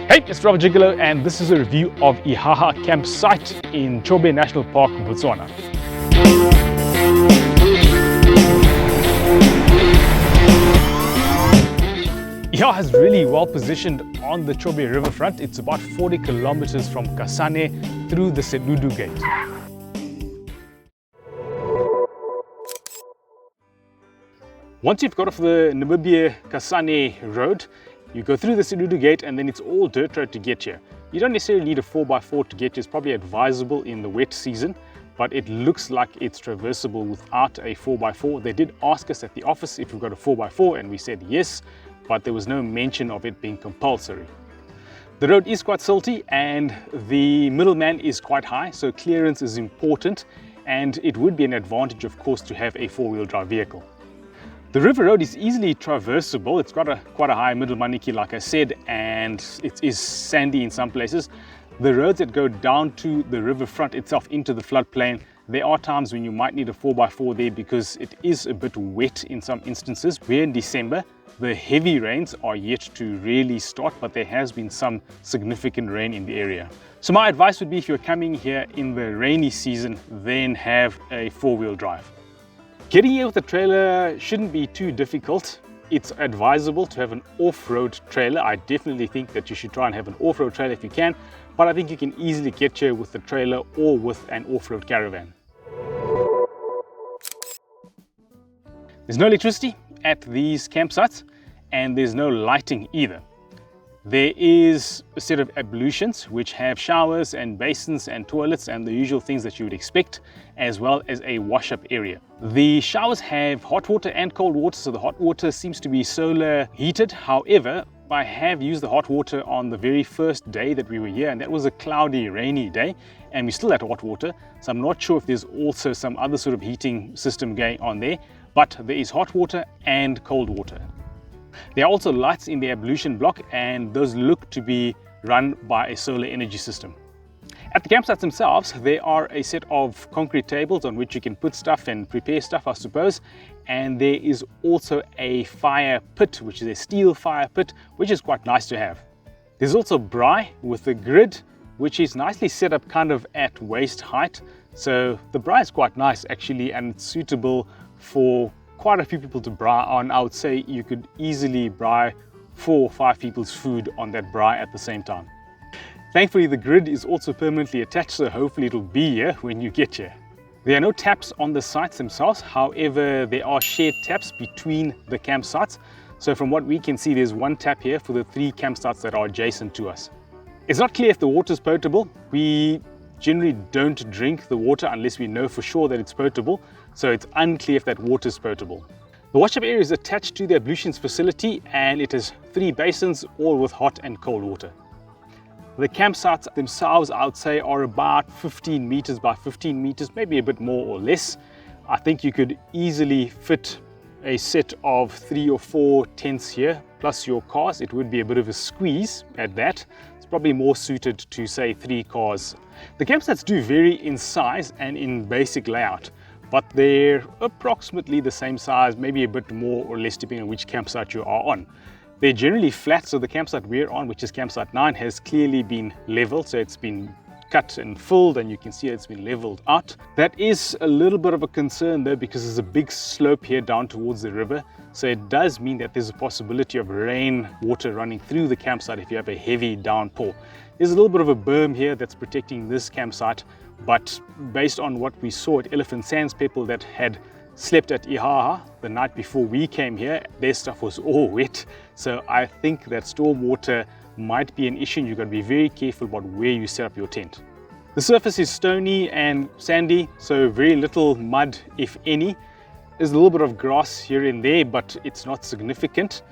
Hey, it's Robert Gigolo, and this is a review of Ihaha Campsite in Chobe National Park, Botswana. Ihaha is really well positioned on the Chobe Riverfront. It's about 40 kilometers from Kasane through the Sedudu Gate. Once you've got off the Namibia-Kasane road, you go through the Sedudu Gate and then it's all dirt road to get here. You don't necessarily need a 4x4 to get here. It's probably advisable in the wet season, but it looks like it's traversable without a 4x4. They did ask us at the office if we've got a 4x4 and we said yes, but there was no mention of it being compulsory. The road is quite silty and the middleman is quite high, so clearance is important, and it would be an advantage, of course, to have a four-wheel drive vehicle. The river road is easily traversable. It's got quite a high middle maniki, like I said, and it is sandy in some places. The roads that go down to the riverfront itself into the floodplain, there are times when you might need a 4x4 there because it is a bit wet in some instances. We're in December. The heavy rains are yet to really start, but there has been some significant rain in the area. So my advice would be, if you're coming here in the rainy season, then have a four-wheel drive. Getting here with a trailer shouldn't be too difficult. It's advisable to have an off-road trailer. I definitely think that you should try and have an off-road trailer if you can, but I think you can easily get here with the trailer or with an off-road caravan. There's no electricity at these campsites, and there's no lighting either. There is a set of ablutions which have showers and basins and toilets and the usual things that you would expect, as well as a wash-up area. The showers have hot water and cold water, so the hot water seems to be solar heated. However, I have used the hot water on the very first day that we were here, and that was a cloudy, rainy day, and we still had hot water, so I'm not sure if there's also some other sort of heating system going on there, but there is hot water and cold water. There are also lights in the ablution block, and those look to be run by a solar energy system. At the campsites themselves, there are a set of concrete tables on which you can put stuff and prepare stuff, I suppose. And there is also a fire pit, which is a steel fire pit, which is quite nice to have. There's also braai with a grid, which is nicely set up kind of at waist height. So the braai is quite nice actually, and it's suitable for quite a few people to braai on. I would say you could easily braai 4 or 5 people's food on that braai at the same time. Thankfully, the grid is also permanently attached, so hopefully it'll be here when you get here. There are no taps on the sites themselves. However, there are shared taps between the campsites. So from what we can see, there's one tap here for the 3 campsites that are adjacent to us. It's not clear if the water is potable. We generally don't drink the water unless we know for sure that it's potable, so it's unclear if that water is potable. The wash-up area is attached to the ablutions facility, and it has 3 basins, all with hot and cold water. The campsites themselves, I would say, are about 15 meters by 15 meters, maybe a bit more or less. I think you could easily fit a set of 3 or 4 tents here, plus your cars. It would be a bit of a squeeze at that. It's probably more suited to, say, 3 cars. The campsites do vary in size and in basic layout, but they're approximately the same size, maybe a bit more or less depending on which campsite you are on. They're generally flat, so the campsite we're on, which is campsite 9, has clearly been leveled, so it's been cut and filled, and you can see it's been leveled out. That is a little bit of a concern though, because there's a big slope here down towards the river, so it does mean that there's a possibility of rain water running through the campsite if you have a heavy downpour. There's a little bit of a berm here that's protecting this campsite, but based on what we saw at Elephant Sands, people that had slept at Ihaha the night before we came here, their stuff was all wet, so I think that storm water might be an issue. You've got to be very careful about where you set up your tent. The surface is stony and sandy, so very little mud, if any. There's a little bit of grass here and there, but it's not significant.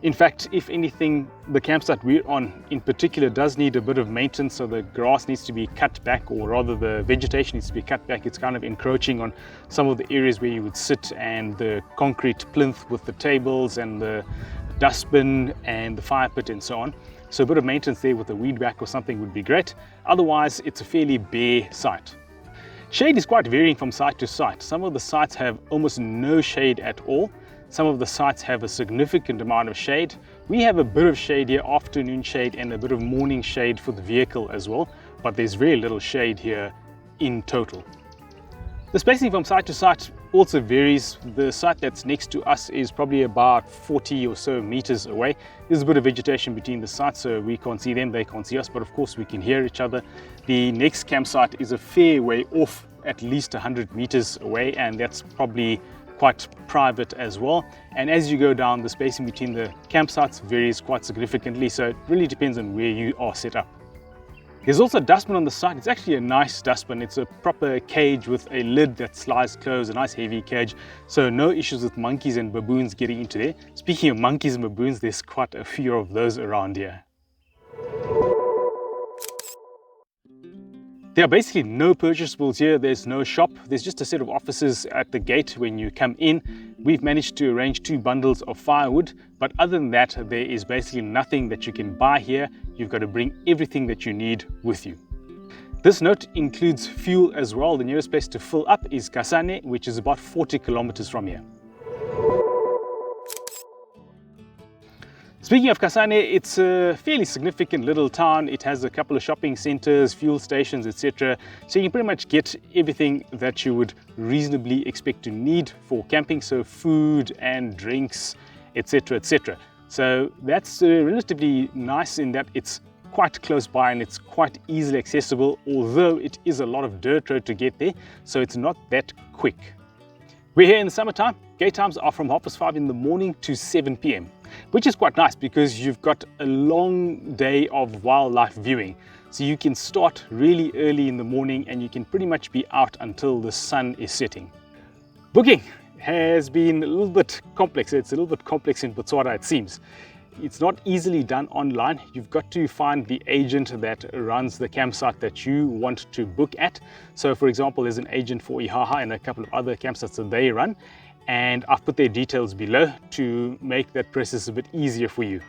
In fact, if anything, the campsite we're on in particular does need a bit of maintenance, so the grass needs to be cut back, or rather the vegetation needs to be cut back. It's kind of encroaching on some of the areas where you would sit, and the concrete plinth with the tables and the dustbin and the fire pit and so on. So a bit of maintenance there with a weed whack or something would be great. Otherwise, it's a fairly bare site. Shade is quite varying from site to site. Some of the sites have almost no shade at all. Some of the sites have a significant amount of shade. We have a bit of shade here, afternoon shade, and a bit of morning shade for the vehicle as well, but there's very little shade here in total. The spacing from site to site also varies. The site that's next to us is probably about 40 or so meters away. There's a bit of vegetation between the sites, so we can't see them, they can't see us, but of course we can hear each other. The next campsite is a fair way off, at least 100 meters away, and that's probably quite private as well. And as you go down, the spacing between the campsites varies quite significantly, so it really depends on where you are set up. There's also a dustbin on the site. It's actually a nice dustbin. It's a proper cage with a lid that slides closed, a nice heavy cage, so no issues with monkeys and baboons getting into there. Speaking of monkeys and baboons, there's quite a few of those around here. There are basically no purchaseables here. There's no shop. There's just a set of offices at the gate when you come in. We've managed to arrange 2 bundles of firewood, but other than that, there is basically nothing that you can buy here. You've got to bring everything that you need with you. This note includes fuel as well. The nearest place to fill up is Kasane, which is about 40 kilometers from here. Speaking of Kasane, it's a fairly significant little town. It has a couple of shopping centers, fuel stations, etc. So you can pretty much get everything that you would reasonably expect to need for camping, so food and drinks, etc, etc. So that's relatively nice in that it's quite close by and it's quite easily accessible, although it is a lot of dirt road to get there, so it's not that quick. We're here in the summertime. Gate times are from 5:30 in the morning to 7 p.m, which is quite nice because you've got a long day of wildlife viewing. So you can start really early in the morning and you can pretty much be out until the sun is setting. Booking has been a little bit complex. It's a little bit complex in Botswana, it seems. It's not easily done online. You've got to find the agent that runs the campsite that you want to book at. So for example, there's an agent for Ihaha and a couple of other campsites that they run, and I've put their details below to make that process a bit easier for you.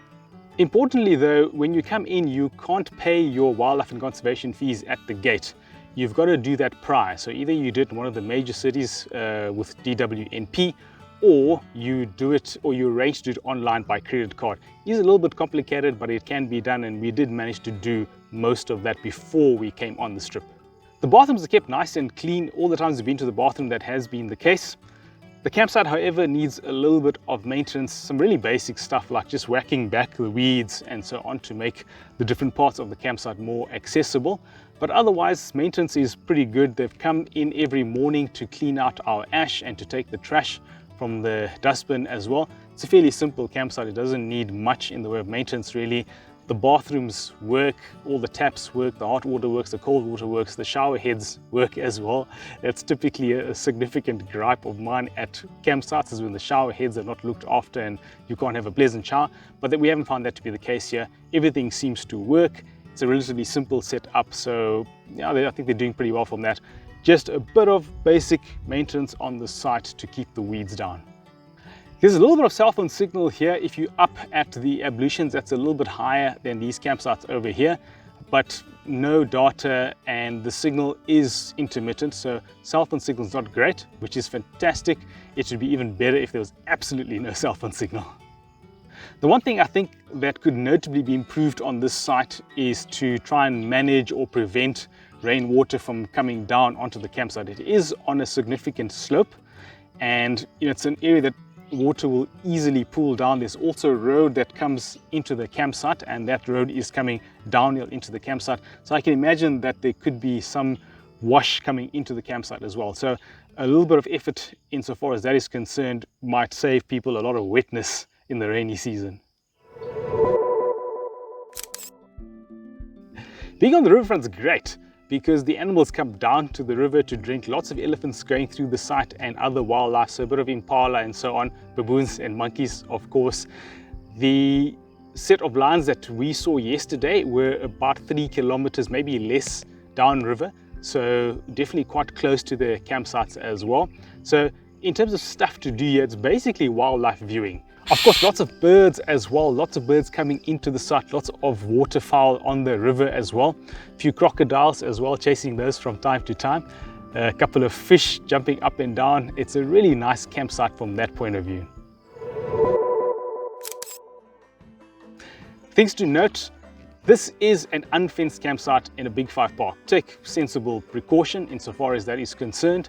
Importantly though, when you come in, you can't pay your wildlife and conservation fees at the gate. You've got to do that prior. So either you do it in one of the major cities with DWNP, or you do it, or you arrange to do it online by credit card. It's a little bit complicated, but it can be done, and we did manage to do most of that before we came on the strip. The bathrooms are kept nice and clean. All the times we've been to the bathroom, that has been the case. The campsite, however, needs a little bit of maintenance, some really basic stuff like just whacking back the weeds and so on to make the different parts of the campsite more accessible. But otherwise, maintenance is pretty good. They've come in every morning to clean out our ash and to take the trash from the dustbin as well. It's a fairly simple campsite. It doesn't need much in the way of maintenance really. The bathrooms work, all the taps work, the hot water works, the cold water works, the shower heads work as well. That's typically a significant gripe of mine at campsites, is when the shower heads are not looked after and you can't have a pleasant shower. But we haven't found that to be the case here. Everything seems to work. It's a relatively simple setup, so yeah, I think they're doing pretty well from that. Just a bit of basic maintenance on the site to keep the weeds down. There's a little bit of cell phone signal here. If you up at the ablutions, that's a little bit higher than these campsites over here, but no data and the signal is intermittent, so cell phone signal is not great, which is fantastic. It would be even better if there was absolutely no cell phone signal. The one thing I think that could notably be improved on this site is to try and manage or prevent rainwater from coming down onto the campsite. It is on a significant slope, and it's an area that water will easily pool down. There's also a road that comes into the campsite, and that road is coming downhill into the campsite. So I can imagine that there could be some wash coming into the campsite as well. So a little bit of effort insofar as that is concerned might save people a lot of wetness in the rainy season. Being on the riverfront is great because the animals come down to the river to drink. Lots of elephants going through the site and other wildlife, so a bit of impala and so on, baboons and monkeys, of course. The set of lines that we saw yesterday were about 3 kilometers, maybe less, downriver, so definitely quite close to the campsites as well. So in terms of stuff to do here, it's basically wildlife viewing. Of course, lots of birds as well, lots of birds coming into the site, lots of waterfowl on the river as well. A few crocodiles as well, chasing those from time to time. A couple of fish jumping up and down. It's a really nice campsite from that point of view. Things to note: this is an unfenced campsite in a Big 5 park. Take sensible precaution insofar as that is concerned.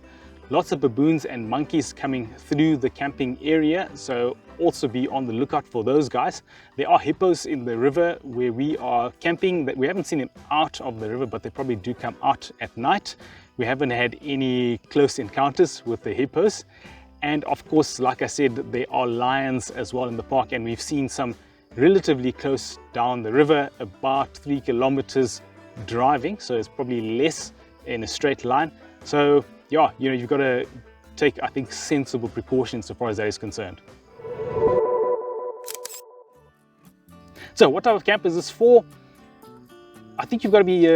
Lots of baboons and monkeys coming through the camping area, so also be on the lookout for those guys. There are hippos in the river where we are camping. That we haven't seen them out of the river, but they probably do come out at night. We haven't had any close encounters with the hippos. And of course, like I said, there are lions as well in the park, and we've seen some relatively close down the river, about 3 kilometers driving, so it's probably less in a straight line. So yeah, you know, you've got to take, I think, sensible precautions so far as that is concerned. So what type of camp is this for? I think you've got to be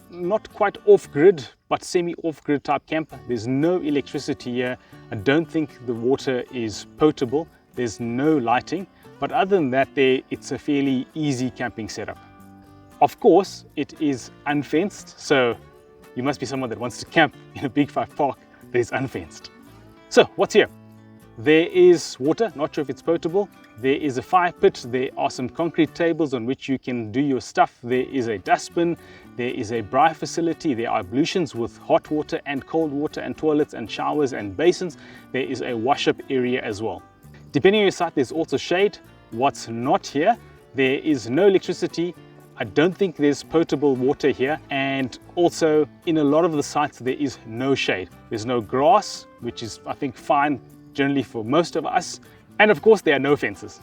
not quite off-grid, but semi-off-grid type camper. There's no electricity here. I don't think the water is potable. There's no lighting. But other than that, it's a fairly easy camping setup. Of course, it is unfenced, so you must be someone that wants to camp in a Big 5 park that is unfenced. So what's here? There is water, not sure if it's potable. There is a fire pit. There are some concrete tables on which you can do your stuff. There is a dustbin. There is a braai facility. There are ablutions with hot water and cold water and toilets and showers and basins. There is a wash-up area as well. Depending on your site, there's also shade. What's not here? There is no electricity. I don't think there's potable water here, and also in a lot of the sites there is no shade. There's no grass, which is, I think, fine generally for most of us, and of course there are no fences.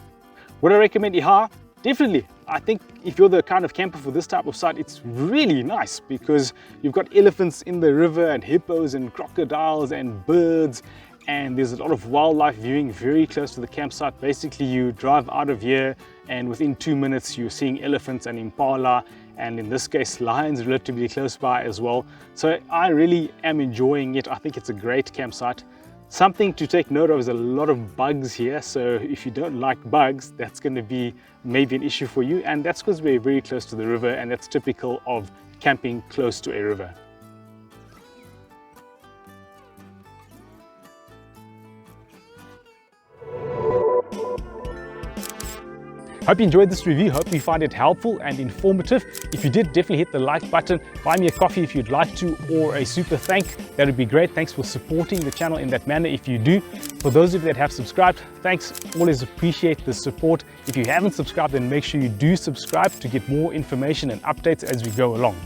Would I recommend Ihaha? Definitely. I think if you're the kind of camper for this type of site, it's really nice because you've got elephants in the river and hippos and crocodiles and birds, and there's a lot of wildlife viewing very close to the campsite. Basically, you drive out of here and within 2 minutes you're seeing elephants and impala, and in this case lions relatively close by as well. So I really am enjoying it. I think it's a great campsite. Something to take note of is a lot of bugs here, so if you don't like bugs, that's going to be maybe an issue for you, and that's because we're very close to the river, and that's typical of camping close to a river. Hope you enjoyed this review. Hope you find it helpful and informative. If you did, definitely hit the like button. Buy me a coffee if you'd like to, or a super thank. That would be great. Thanks for supporting the channel in that manner if you do. For those of you that have subscribed, thanks. Always appreciate the support. If you haven't subscribed, then make sure you do subscribe to get more information and updates as we go along.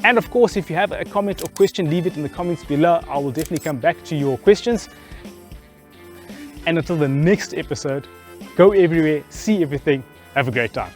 And of course, if you have a comment or question, leave it in the comments below. I will definitely come back to your questions. And until the next episode, go everywhere, see everything, have a great time.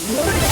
What?